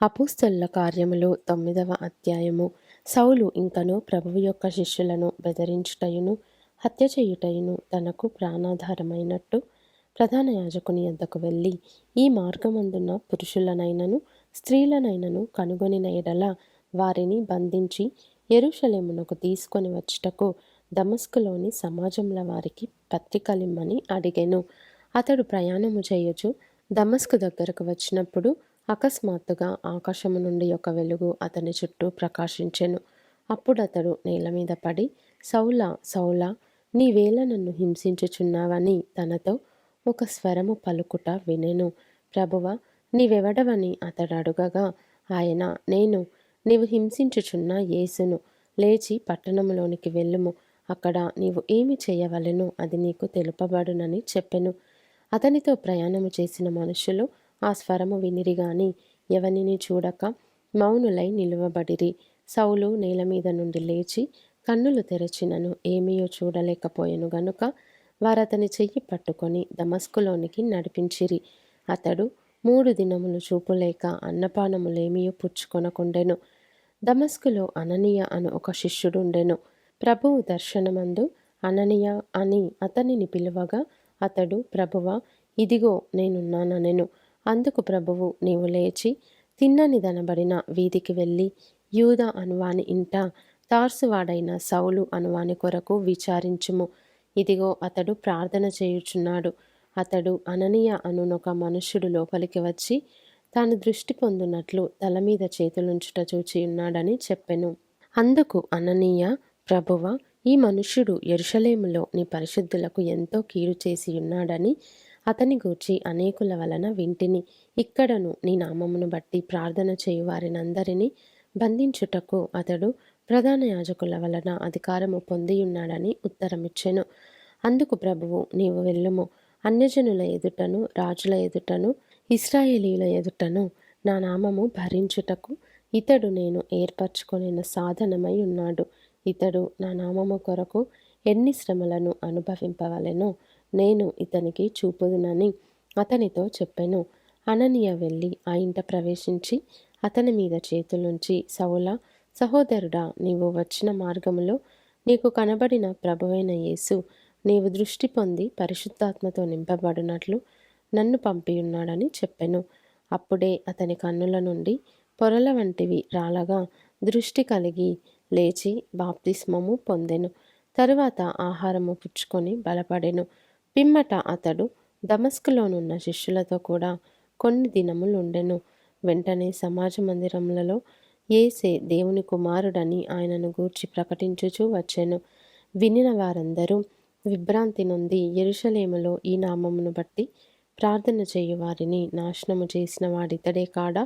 అపోస్తలుల కార్యములు 9వ అధ్యాయము. సౌలు ఇంకను ప్రభువు యొక్క శిష్యులను బెదిరించుటయును హత్య చేయుటయును తనకు ప్రాణాధారమైనట్టు ప్రధాన యాజకుని యొద్దకు వెళ్ళి, ఈ మార్గమందున్న పురుషులనైనను స్త్రీలనైనను కనుగొనిన ఎడల వారిని బంధించి యెరూషలేమునకు తీసుకొని వచ్చుటకు దమస్కులోని సమాజముల వారికి పత్రికలిమ్మని అడిగెను. అతడు ప్రయాణము చేయుచు దమస్కు దగ్గరకు వచ్చినప్పుడు అకస్మాత్తుగా ఆకాశము నుండి ఒక వెలుగు అతని చుట్టూ ప్రకాశించెను. అప్పుడతడు నేల మీద పడి, సౌలా సౌలా, నీవేళ నన్ను హింసించుచున్నావని తనతో ఒక స్వరము పలుకుట వినెను. ప్రభువా, నీవెవడవని అతడు అడుగగా ఆయన, నేను నీవు హింసించుచున్న యేసును. లేచి పట్టణములోనికి వెళ్ళుము. అక్కడ నీవు ఏమి చేయవలెనో అది నీకు తెలుపబడునని చెప్పెను. అతనితో ప్రయాణము చేసిన మనుషులు ఆ స్వరము వినిరిగాని ఎవనిని చూడక మౌనులై నిలువబడిరి. సౌలు నేల మీద నుండి లేచి కన్నులు తెరచినను ఏమీయో చూడలేకపోయెను గనుక వారతని చెయ్యి పట్టుకొని దమస్కులోనికి నడిపించిరి. అతడు 3 దినములు చూపులేక అన్నపానములేమియో పుచ్చుకొనకుండెను. దమస్కులో అననీయ అను ఒక శిష్యుడుండెను. ప్రభువు దర్శనమందు అననీయ అని అతనిని పిలువగా అతడు, ప్రభువా, ఇదిగో నేనున్నాననెను. అందుకు ప్రభువు, నీవు లేచి తిన్ననిదనబడిన వీధికి వెళ్ళి యూదా అనువాని ఇంట తార్సువాడైన సౌలు అనువాని కొరకు విచారించుము. ఇదిగో అతడు ప్రార్థన చేయుచున్నాడు. అతడు అననీయ అనునొక మనుష్యుడు లోపలికి వచ్చి తాను దృష్టి పొందునట్లు తల మీద చేతులుంచుట చూచియున్నాడని చెప్పెను. అందుకు అననీయ, ప్రభువా, ఈ మనుష్యుడు యెరూషలేములో నీ పరిశుద్ధులకు ఎంతో కీడు చేసి ఉన్నాడని అతని గూర్చి అనేకుల వలన వింటిని. ఇక్కడను నీ నామమును బట్టి ప్రార్థన చేయు వారినందరినీ బంధించుటకు అతడు ప్రధాన యాజకుల వలన అధికారము పొందియున్నాడని ఉత్తరమిచ్చెను. అందుకు ప్రభువు, నీవు వెళ్ళుము. అన్యజనుల ఎదుటను రాజుల ఎదుటను ఇశ్రాయేలీయుల ఎదుటను నా నామము భరించుటకు ఇతడు నేను ఏర్పరచుకొనిన సాధనమై ఉన్నాడు. ఇతడు నా నామము కొరకు ఎన్ని శ్రమలను అనుభవింపవలెనో నేను ఇతనికి చూపుదునని అతనితో చెప్పెను. అననీయ వెళ్ళి ఆ ఇంట ప్రవేశించి అతని మీద చేతులుంచి, సౌలా, సహోదరుడా, నీవు వచ్చిన మార్గములో నీకు కనబడిన ప్రభువైన యేసు నీవు దృష్టి పొంది పరిశుద్ధాత్మతో నింపబడినట్లు నన్ను పంపియున్నాడని చెప్పెను. అప్పుడే అతని కన్నుల నుండి పొరల వంటివి రాలగా దృష్టి కలిగి లేచి బాప్తిస్మము పొందెను. తరువాత ఆహారము పుచ్చుకొని బలపడెను. పిమ్మట అతడు దమస్కులోనున్న శిష్యులతో కూడా కొన్ని దినములుండెను. వెంటనే సమాజ మందిరములలో యేసే దేవుని కుమారుడని ఆయనను గూర్చి ప్రకటించుచూ వచ్చెను. వినిన వారందరూ విభ్రాంతి నొంది, యెరూషలేములో ఈ నామమును బట్టి ప్రార్థన చేయు వారిని నాశనము చేసిన వాడితడే కాడా,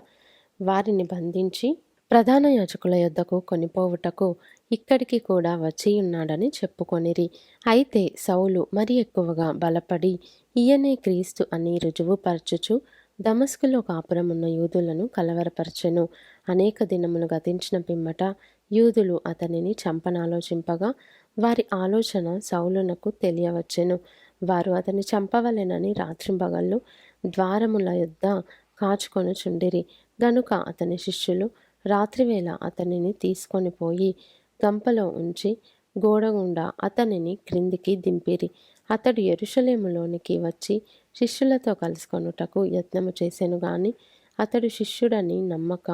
వారిని బంధించి ప్రధాన యాజకుల యొద్దకు కొనిపోవుటకు ఇక్కడికి కూడా వచ్చియున్నాడని చెప్పుకొనిరి. అయితే సౌలు మరి ఎక్కువగా బలపడి ఈయనే క్రీస్తు అని రుజువుపరచుచు దమస్కులో కాపురమున్న యూదులను కలవరపరచెను. అనేక దినములు గతించిన పిమ్మట యూదులు అతనిని చంపనాలోచింపగా వారి ఆలోచన సౌలునకు తెలియవచ్చెను. వారు అతని చంపవలెనని రాత్రింబగళ్ళు ద్వారముల యొద్ద కాచుకొనుచుండిరి. గనుక అతని శిష్యులు రాత్రివేళ అతనిని తీసుకొని పోయి గంపలో ఉంచి గోడగుండా అతనిని క్రిందికి దింపిరి. అతడు యెరూషలేములోనికి వచ్చి శిష్యులతో కలుసుకొనుటకు యత్నము చేసెను గాని అతడు శిష్యుడని నమ్మక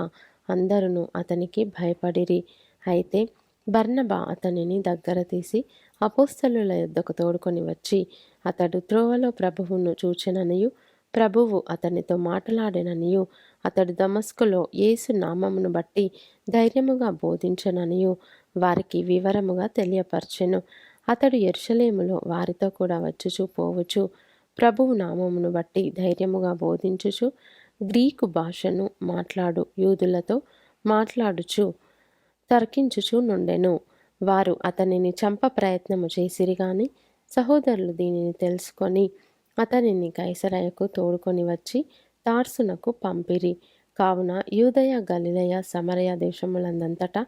అందరును అతనికి భయపడిరి. అయితే బర్నబా అతనిని దగ్గర తీసి అపోస్తలుల యొద్దకు తోడుకొని వచ్చి అతడు త్రోవలో ప్రభువును చూచెననియు ప్రభువు అతనితో మాట్లాడెననియు అతడు దమస్కులో యేసు నామమును బట్టి ధైర్యముగా బోధించెననియు వారికి వివరముగా తెలియపరచెను. అతడు యెరూషలేములో వారితో కూడా వచ్చుచూ పోవుచు ప్రభువు నామమును బట్టి ధైర్యముగా బోధించుచు గ్రీకు భాషను మాట్లాడు యూదులతో మాట్లాడుచు తర్కించుచు నుండెను. వారు అతనిని చంప ప్రయత్నము చేసిరి గాని సహోదరులు దీనిని తెలుసుకొని అతనిని కైసరయకు తోడుకొని వచ్చి తార్సునకు పంపిరి. కావున యూదయ, గలిలయ, సమరయ దేశములందంతటా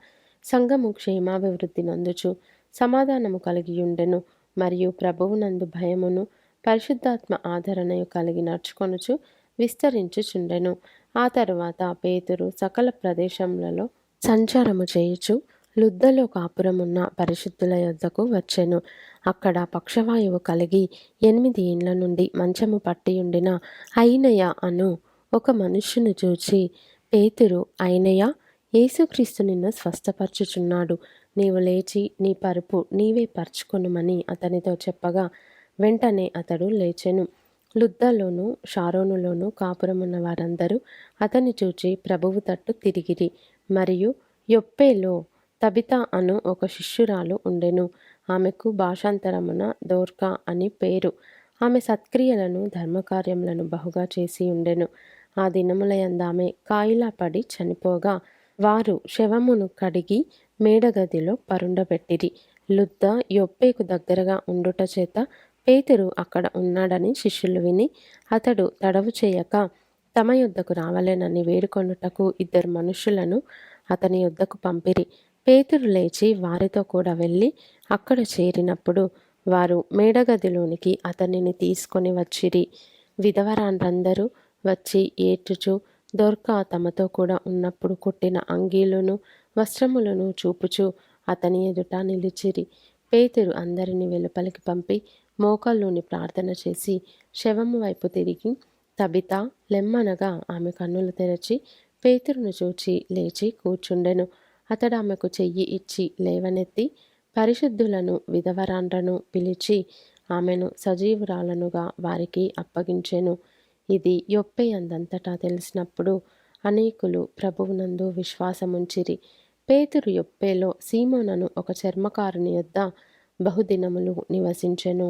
సంఘము క్షేమాభివృద్ధి నందుచు సమాధానము కలిగియుండెను. మరియు ప్రభువునందు భయమును పరిశుద్ధాత్మ ఆదరణయు కలిగి నడుచుకొనుచు విస్తరించుచుండెను. ఆ తరువాత పేతురు సకల ప్రదేశములలో సంచారము చేయుచు లుద్దలో కాపురమున్న పరిశుద్ధుల యొద్దకు వచ్చెను. అక్కడ పక్షవాయువు కలిగి 8 ఏండ్ల నుండి మంచము పట్టియుండిన అయినయ అను ఒక మనుష్యుని చూచి, పేతురు, అయినయ, యేసుక్రీస్తు నిన్ను స్వస్థపరచుచున్నాడు, నీవు లేచి నీ పరుపు నీవే పరుచుకొనుమని అతనితో చెప్పగా, వెంటనే అతడు లేచెను. లుద్దలోను షారోనులోను కాపురమున్న వారందరూ అతన్ని చూచి ప్రభువు తట్టు తిరిగిరి. మరియు యొప్పేలో తబిత అను ఒక శిష్యురాలు ఉండెను. ఆమెకు భాషాంతరమున దోర్కా అని పేరు. ఆమె సత్క్రియలను ధర్మకార్యములను బహుగా చేసి ఉండెను. ఆ దినములయందామె కాయిలా పడి చనిపోగా వారు శవమును కడిగి మేడగదిలో పరుండబెట్టిరి. లుద్ద యొప్పేకు దగ్గరగా ఉండుట చేత పేతురు అక్కడ ఉన్నాడని శిష్యులు విని అతడు తడవు చేయక తమ యొద్దకు రావలెనని వేడుకొనుటకు 2 మనుష్యులను అతని యొద్దకు పంపిరి. పేతురు లేచి వారితో కూడా వెళ్ళి అక్కడ చేరినప్పుడు వారు మేడగదిలోనికి అతనిని తీసుకొని వచ్చిరి. విధవరాండ్రందరూ వచ్చి ఏడ్చుచు దొర్కా తమతో కూడా ఉన్నప్పుడు కుట్టిన అంగీలును వస్త్రములను చూపుచు అతని ఎదుట నిలిచిరి. పేతురు అందరిని వెలుపలికి పంపి మోకాళ్ళూని ప్రార్థన చేసి శవము వైపు తిరిగి, తబితా, లెమ్మనగా ఆమె కన్నులు తెరచి పేతురును చూచి లేచి కూర్చుండెను. అతడు ఆమెకు చెయ్యి ఇచ్చి లేవనెత్తి పరిశుద్ధులను విధవరాండ్రను పిలిచి ఆమెను సజీవురాలనుగా వారికి అప్పగించెను. ఇది యొప్పే అందంతటా తెలిసినప్పుడు అనేకులు ప్రభువునందు విశ్వాసముంచిరి. పేతురు యొప్పేలో సీమోనను ఒక చర్మకారుని యొద్ద బహుదినములు నివసించెను.